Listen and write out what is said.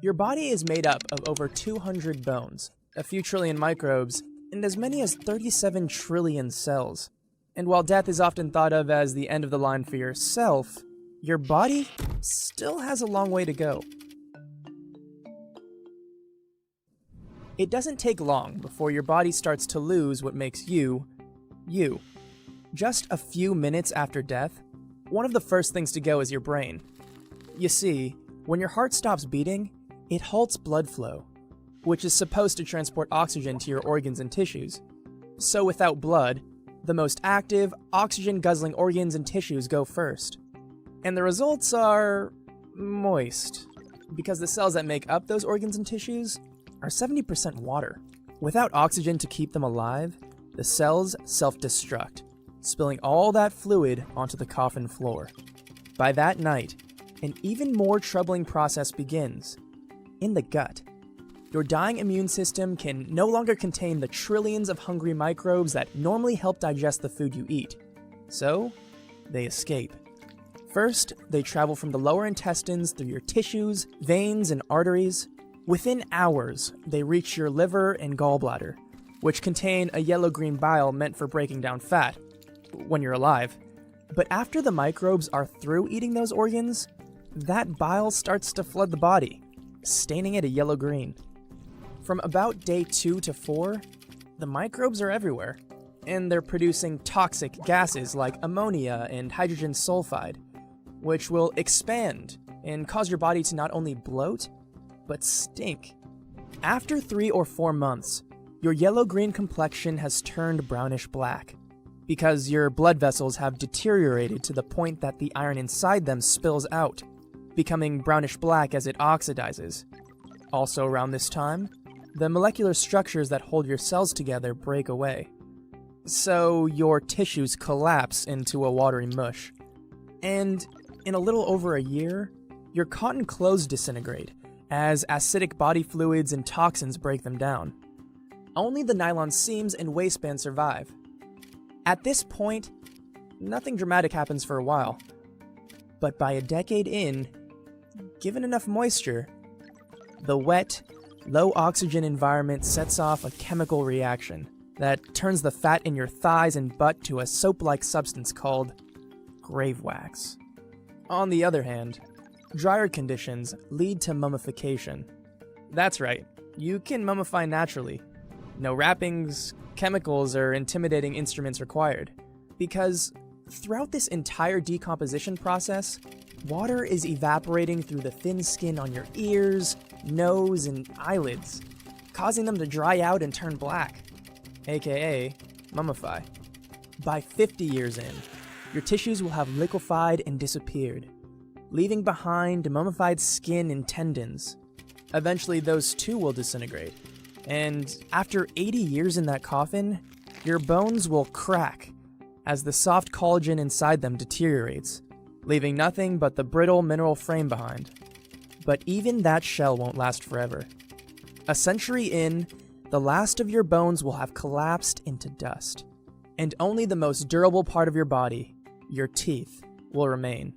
Your body is made up of over 200 bones, a few trillion microbes, and as many as 37 trillion cells. And while death is often thought of as the end of the line for yourself, your body still has a long way to go. It doesn't take long before your body starts to lose what makes you, you. Just a few minutes after death, one of the first things to go is your brain. You see, when your heart stops beating, it halts blood flow, which is supposed to transport oxygen to your organs and tissues. So without blood, the most active, oxygen-guzzling organs and tissues go first. And the results are moist, because the cells that make up those organs and tissues are 70% water. Without oxygen to keep them alive, the cells self-destruct, spilling all that fluid onto the coffin floor. By that night, an even more troubling process begins. In the gut, your dying immune system can no longer contain the trillions of hungry microbes that normally help digest the food you eat. So, they escape. First, they travel from the lower intestines through your tissues, veins, and arteries. Within hours, they reach your liver and gallbladder, which contain a yellow-green bile meant for breaking down fat, when you're alive. But after the microbes are through eating those organs, that bile starts to flood the body, staining it a yellow-green. From about day 2 to 4, the microbes are everywhere, and they're producing toxic gases like ammonia and hydrogen sulfide, which will expand and cause your body to not only bloat, but stink. After 3 or 4 months, your yellow-green complexion has turned brownish-black, because your blood vessels have deteriorated to the point that the iron inside them spills out, becoming brownish-black as it oxidizes. Also around this time, the molecular structures that hold your cells together break away. So your tissues collapse into a watery mush. And in a little over a year, your cotton clothes disintegrate as acidic body fluids and toxins break them down. Only the nylon seams and waistband survive. At this point, nothing dramatic happens for a while. But by a decade in, given enough moisture, the wet, low-oxygen environment sets off a chemical reaction that turns the fat in your thighs and butt to a soap-like substance called grave wax. On the other hand, drier conditions lead to mummification. That's right, you can mummify naturally. No wrappings, chemicals, or intimidating instruments required. Because throughout this entire decomposition process, water is evaporating through the thin skin on your ears, nose, and eyelids, causing them to dry out and turn black, aka mummify. By 50 years in, your tissues will have liquefied and disappeared, leaving behind mummified skin and tendons. Eventually, those too will disintegrate, and after 80 years in that coffin, your bones will crack as the soft collagen inside them deteriorates, leaving nothing but the brittle mineral frame behind. But even that shell won't last forever. A century in, the last of your bones will have collapsed into dust, and only the most durable part of your body, your teeth, will remain.